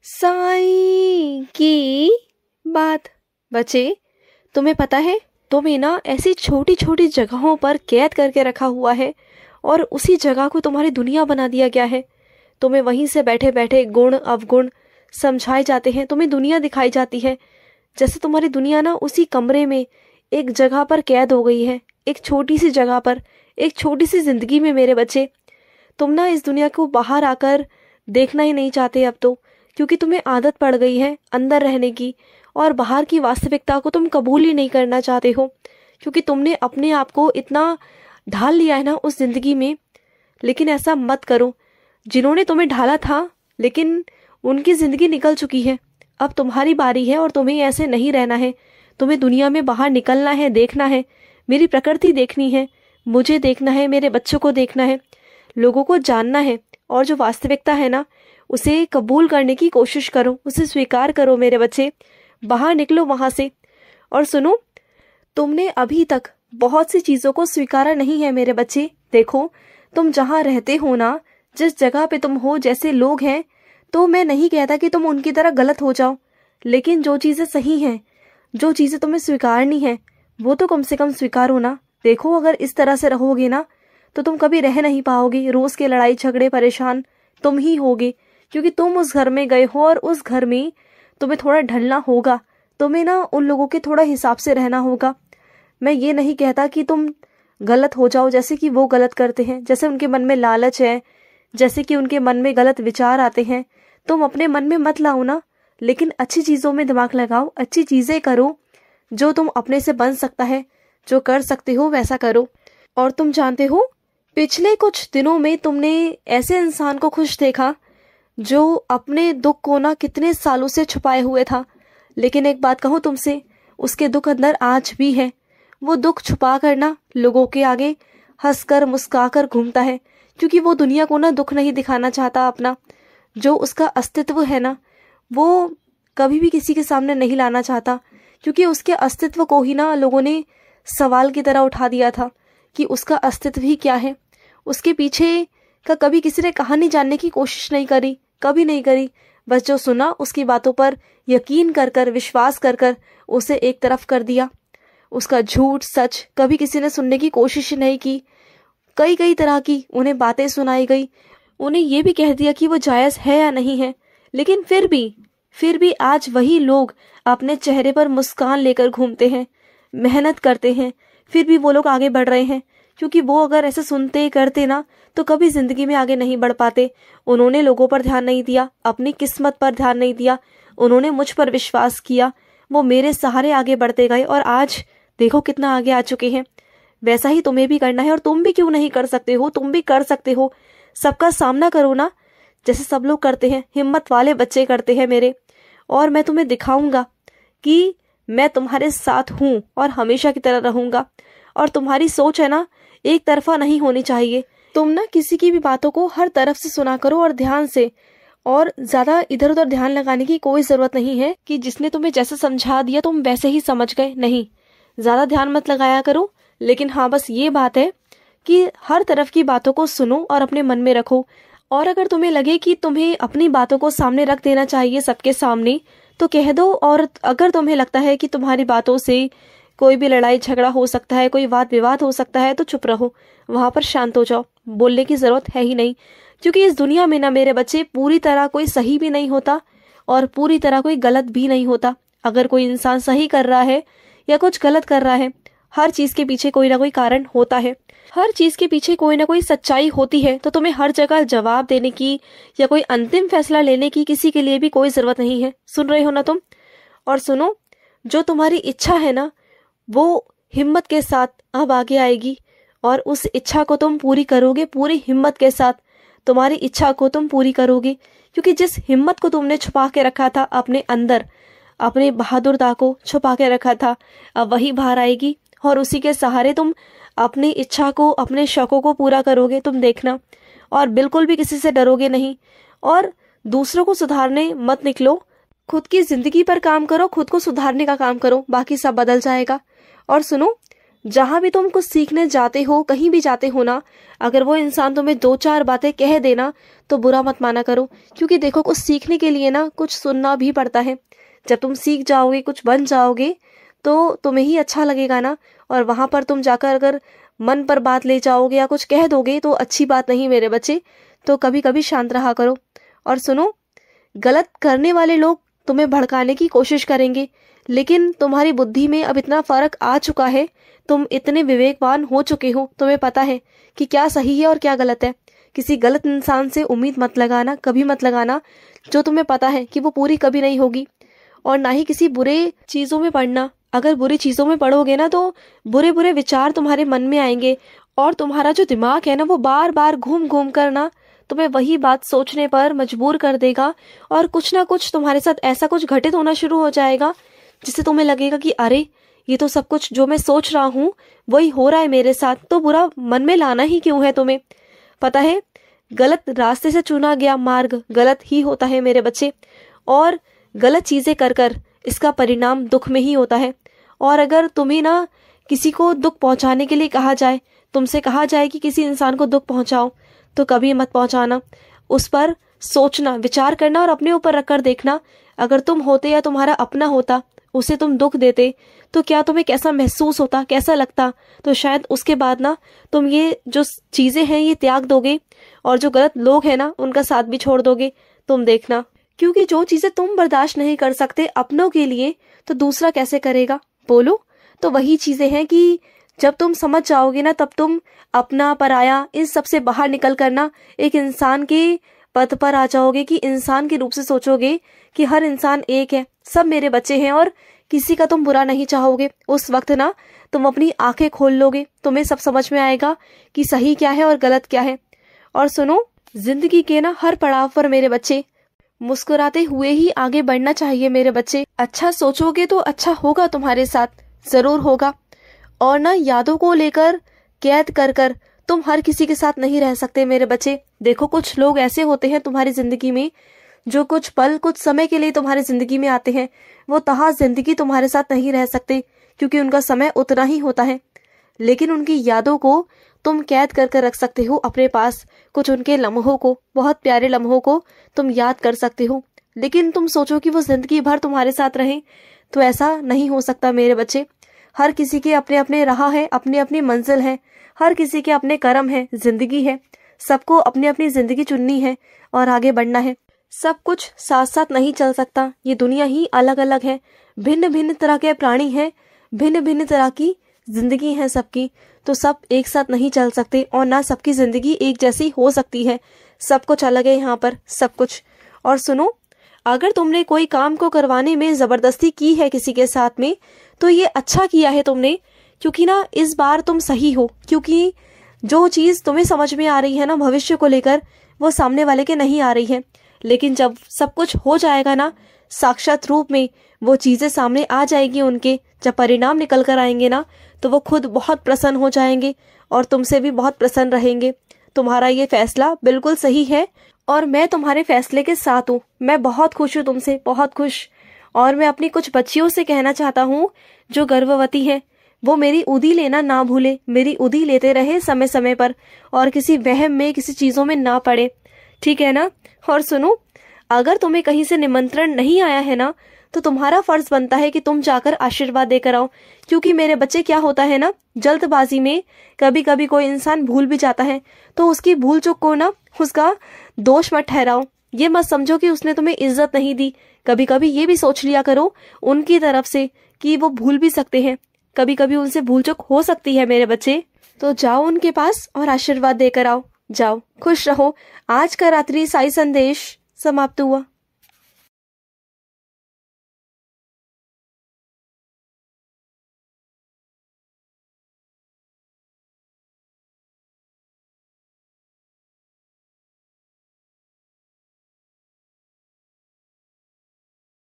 साईं की बात। बच्चे, तुम्हें पता है तुम्हें ना ऐसी छोटी छोटी जगहों पर कैद करके रखा हुआ है और उसी जगह को तुम्हारी दुनिया बना दिया गया है। तुम्हें वहीं से बैठे बैठे गुण अवगुण समझाए जाते हैं, तुम्हें दुनिया दिखाई जाती है। जैसे तुम्हारी दुनिया ना उसी कमरे में एक जगह पर कैद हो गई है, एक छोटी सी जगह पर, एक छोटी सी जिंदगी में। मेरे बच्चे, तुम ना इस दुनिया को बाहर आकर देखना ही नहीं चाहते अब तो, क्योंकि तुम्हें आदत पड़ गई है अंदर रहने की और बाहर की वास्तविकता को तुम कबूल ही नहीं करना चाहते हो, क्योंकि तुमने अपने आप को इतना ढाल लिया है ना उस जिंदगी में। लेकिन ऐसा मत करो। जिन्होंने तुम्हें ढाला था लेकिन उनकी जिंदगी निकल चुकी है, अब तुम्हारी बारी है और तुम्हें ऐसे नहीं रहना है। तुम्हें दुनिया में बाहर निकलना है, देखना है, मेरी प्रकृति देखनी है, मुझे देखना है, मेरे बच्चों को देखना है, लोगों को जानना है और जो वास्तविकता है ना उसे कबूल करने की कोशिश करो, उसे स्वीकार करो। मेरे बच्चे, बाहर निकलो वहां से। और सुनो, तुमने अभी तक बहुत सी चीजों को स्वीकारा नहीं है मेरे बच्चे। देखो, तुम जहाँ रहते हो ना, जिस जगह पे तुम हो, जैसे लोग हैं, तो मैं नहीं कहता कि तुम उनकी तरह गलत हो जाओ, लेकिन जो चीजें सही हैं, जो चीजें तुम्हें स्वीकारनी है, वो तो कम से कम स्वीकारो ना। देखो, अगर इस तरह से रहोगे ना तो तुम कभी रह नहीं पाओगे। रोज के लड़ाई झगड़े परेशान तुम ही होगे, क्योंकि तुम उस घर में गए हो और उस घर में तुम्हें थोड़ा ढलना होगा। तुम्हें ना उन लोगों के थोड़ा हिसाब से रहना होगा। मैं ये नहीं कहता कि तुम गलत हो जाओ जैसे कि वो गलत करते हैं, जैसे उनके मन में लालच है, जैसे कि उनके मन में गलत विचार आते हैं, तुम अपने मन में मत लाओ ना। लेकिन अच्छी चीजों में दिमाग लगाओ, अच्छी चीजें करो, जो तुम अपने से बन सकता है, जो कर सकते हो वैसा करो। और तुम जानते हो, पिछले कुछ दिनों में तुमने ऐसे इंसान को खुश देखा जो अपने दुख को ना कितने सालों से छुपाए हुए था। लेकिन एक बात कहूँ तुमसे, उसके दुख अंदर आज भी है। वो दुख छुपा कर ना लोगों के आगे हंसकर मुस्कुराकर घूमता है, क्योंकि वो दुनिया को ना दुख नहीं दिखाना चाहता अपना। जो उसका अस्तित्व है ना, वो कभी भी किसी के सामने नहीं लाना चाहता, क्योंकि उसके अस्तित्व को ही ना लोगों ने सवाल की तरह उठा दिया था कि उसका अस्तित्व ही क्या है। उसके पीछे का कभी किसी ने कहानी जानने की कोशिश नहीं करी, कभी नहीं करी। बस जो सुना उसकी बातों पर यकीन कर कर, विश्वास कर कर उसे एक तरफ कर दिया। उसका झूठ सच कभी किसी ने सुनने की कोशिश नहीं की। कई कई तरह की उन्हें बातें सुनाई गई, उन्हें ये भी कह दिया कि वो जायज है या नहीं है। लेकिन फिर भी आज वही लोग अपने चेहरे पर मुस्कान लेकर घूमते हैं, मेहनत करते हैं, फिर भी वो लोग आगे बढ़ रहे हैं, क्योंकि वो अगर ऐसे सुनते करते ना तो कभी जिंदगी में आगे नहीं बढ़ पाते। उन्होंने लोगों पर ध्यान नहीं दिया, अपनी किस्मत पर ध्यान नहीं दिया, उन्होंने मुझ पर विश्वास किया, वो मेरे सहारे आगे बढ़ते गए और आज देखो कितना आगे आ चुके हैं। वैसा ही तुम्हें भी करना है और तुम भी क्यों नहीं कर सकते हो, तुम भी कर सकते हो। सबका सामना करो ना, जैसे सब लोग करते हैं, हिम्मत वाले बच्चे करते हैं मेरे। और मैं तुम्हें दिखाऊंगा कि मैं तुम्हारे साथ हूं और हमेशा की तरह रहूंगा। और तुम्हारी सोच है ना, एक तरफा नहीं होनी चाहिए। तुम ना किसी की भी बातों को हर तरफ से सुना करो और ध्यान से, और ज्यादा इधर उधर ध्यान लगाने की कोई जरूरत नहीं है कि जिसने तुम्हें जैसे समझा दिया तुम वैसे ही समझ गए। नहीं, ज्यादा ध्यान मत लगाया करो। लेकिन हाँ, बस ये बात है कि हर तरफ की बातों को सुनो और अपने मन में रखो। और अगर तुम्हें लगे कि तुम्हें अपनी बातों को सामने रख देना चाहिए सबके सामने, तो कह दो। और अगर तुम्हें लगता है कि तुम्हारी बातों से कोई भी लड़ाई झगड़ा हो सकता है, कोई वाद विवाद हो सकता है, तो चुप रहो, वहां पर शांत हो जाओ। बोलने की जरूरत है ही नहीं, क्योंकि इस दुनिया में ना मेरे बच्चे पूरी तरह कोई सही भी नहीं होता और पूरी तरह कोई गलत भी नहीं होता। अगर कोई इंसान सही कर रहा है या कुछ गलत कर रहा है, हर चीज के पीछे कोई ना कोई कारण होता है, हर चीज के पीछे कोई ना कोई सच्चाई होती है। तो तुम्हें हर जगह जवाब देने की या कोई अंतिम फैसला लेने की किसी के लिए भी कोई जरूरत नहीं है। सुन रहे हो ना तुम? और सुनो, जो तुम्हारी इच्छा है ना, वो हिम्मत के साथ अब आगे आएगी और उस इच्छा को तुम पूरी करोगे। पूरी हिम्मत के साथ तुम्हारी इच्छा को तुम पूरी करोगे, क्योंकि जिस हिम्मत को तुमने छुपा के रखा था अपने अंदर, अपने बहादुरता को छुपा के रखा था, अब वही बाहर आएगी और उसी के सहारे तुम अपनी इच्छा को, अपने शौकों को पूरा करोगे। तुम देखना, और बिल्कुल भी किसी से डरोगे नहीं। और दूसरों को सुधारने मत निकलो, खुद की जिंदगी पर काम करो, खुद को सुधारने का काम करो, बाकी सब बदल जाएगा। और सुनो, जहां भी तुम कुछ सीखने जाते हो, कहीं भी जाते हो ना, अगर वो इंसान तुम्हें 2-4 बातें कह देना तो बुरा मत माना करो, क्योंकि देखो कुछ सीखने के लिए ना कुछ सुनना भी पड़ता है। जब तुम सीख जाओगे, कुछ बन जाओगे, तो तुम्हें ही अच्छा लगेगा ना। और वहां पर तुम जाकर अगर मन पर बात ले जाओगे या कुछ कह दोगे तो अच्छी बात नहीं मेरे बच्चे। तो कभी कभी शांत रहा करो। और सुनो, गलत करने वाले लोग तुम्हें भड़काने की कोशिश करेंगे, लेकिन तुम्हारी बुद्धि में अब इतना फर्क आ चुका है, तुम इतने विवेकवान हो चुके हो, तुम्हें पता है कि क्या सही है और क्या गलत है। किसी गलत इंसान से उम्मीद मत लगाना, कभी मत लगाना, जो तुम्हें पता है कि वो पूरी कभी नहीं होगी। और ना ही किसी बुरे चीजों में पड़ना। अगर बुरी चीजों में पड़ोगे ना तो बुरे बुरे विचार तुम्हारे मन में आएंगे, और तुम्हारा जो दिमाग है ना वो बार बार घूम घूम कर ना तुम्हें वही बात सोचने पर मजबूर कर देगा। और कुछ ना कुछ तुम्हारे साथ ऐसा कुछ घटित होना शुरू हो जाएगा जिससे तुम्हें लगेगा कि अरे ये तो सब कुछ जो मैं सोच रहा हूँ वही हो रहा है मेरे साथ, तो बुरा मन में लाना ही क्यों है तुम्हें। पता है, गलत रास्ते से चुना गया मार्ग गलत ही होता है मेरे बच्चे, और गलत चीजें कर कर इसका परिणाम दुख में ही होता है। और अगर तुम्हें ना किसी को दुख पहुंचाने के लिए कहा जाए, तुमसे कहा जाए कि किसी इंसान को दुख पहुंचाओ, तो कभी मत पहुंचाना। उस पर सोचना, विचार करना और अपने ऊपर रखकर देखना, अगर तुम होते या तुम्हारा अपना होता, उसे तुम दुख देते, तो क्या तुम्हें कैसा महसूस होता, कैसा लगता। तो शायद उसके बाद ना तुम ये जो चीजें हैं ये त्याग दोगे, और जो गलत लोग हैं ना उनका साथ भी छोड़ दोगे। तुम देखना, क्योंकि जो चीजें तुम बर्दाश्त नहीं कर सकते अपनों के लिए, तो दूसरा कैसे करेगा, बोलो। तो वही चीजें हैं कि जब तुम समझ जाओगे ना, तब तुम अपना पराया इन सब से बाहर निकल कर ना एक इंसान के पथ पर आ जाओगे, कि इंसान के रूप से सोचोगे कि हर इंसान एक है, सब मेरे बच्चे हैं और किसी का तुम बुरा नहीं चाहोगे। उस वक्त ना तुम अपनी आंखें खोल लोगे, तुम्हें सब समझ में आएगा कि सही क्या है और गलत क्या है। और सुनो, जिंदगी के ना हर पड़ाव पर मेरे बच्चे मुस्कुराते हुए ही आगे बढ़ना चाहिए मेरे बच्चे। अच्छा सोचोगे तो अच्छा होगा, तुम्हारे साथ जरूर होगा। और ना यादों को लेकर कैद कर कर तुम हर किसी के साथ नहीं रह सकते मेरे बच्चे। देखो कुछ लोग ऐसे होते हैं तुम्हारी जिंदगी में, जो कुछ पल कुछ समय के लिए तुम्हारी जिंदगी में आते हैं, वो तहा जिंदगी तुम्हारे साथ नहीं रह सकते, क्योंकि उनका समय उतना ही होता है। लेकिन उनकी यादों को तुम कैद कर कर रख सकते हो अपने पास। कुछ उनके लम्हों को, बहुत प्यारे लम्हों को तुम याद कर सकते हो। लेकिन तुम सोचो कि वो जिंदगी भर तुम्हारे साथ रहे, तो ऐसा नहीं हो सकता मेरे बच्चे। हर किसी के अपने अपने राह है, अपनी अपनी मंजिल है, हर किसी के अपने कर्म है, जिंदगी है। सबको अपनी अपनी जिंदगी चुननी है और आगे बढ़ना है। सब कुछ साथ साथ नहीं चल सकता, ये दुनिया ही अलग अलग है, भिन्न भिन्न तरह के प्राणी हैं, भिन्न भिन्न तरह की जिंदगी है सबकी। तो सब एक साथ नहीं चल सकते, और ना सबकी जिंदगी एक जैसी हो सकती है। सब कुछ अलग है यहाँ पर, सब कुछ। और सुनो, अगर तुमने कोई काम को करवाने में जबरदस्ती की है किसी के साथ में, तो ये अच्छा किया है तुमने, क्योंकि ना इस बार तुम सही हो। क्योंकि जो चीज तुम्हें समझ में आ रही है ना भविष्य को लेकर, वो सामने वाले के नहीं आ रही है। लेकिन जब सब कुछ हो जाएगा ना साक्षात रूप में, वो चीजें सामने आ जाएगी उनके, जब परिणाम निकल कर आएंगे ना, तो वो खुद बहुत प्रसन्न हो जाएंगे और तुमसे भी बहुत प्रसन्न रहेंगे। तुम्हारा ये फैसला बिल्कुल सही है, और मैं तुम्हारे फैसले के साथ हूँ। मैं बहुत खुश हूँ तुमसे, बहुत खुश। और मैं अपनी कुछ बच्चियों से कहना चाहता हूँ जो गर्भवती हैं, वो मेरी उदी लेना ना भूले, मेरी उदी लेते रहे समय समय पर, और किसी वहम में, किसी चीजों में ना पड़े, ठीक है ना। और सुनो, अगर तुम्हें कहीं से निमंत्रण नहीं आया है ना, तो तुम्हारा फर्ज बनता है कि तुम जाकर आशीर्वाद देकर आओ। क्योंकि मेरे बच्चे क्या होता है ना, जल्दबाजी में कभी कभी कोई इंसान भूल भी जाता है, तो उसकी भूल चूक को ना उसका दोष मत ठहराओ। ये मत समझो कि उसने तुम्हें इज्जत नहीं दी। कभी कभी ये भी सोच लिया करो उनकी तरफ से कि वो भूल भी सकते हैं, कभी कभी उनसे भूल चूक हो सकती है मेरे बच्चे। तो जाओ उनके पास और आशीर्वाद देकर आओ। जाओ, खुश रहो। आज का रात्रि साई संदेश समाप्त हुआ।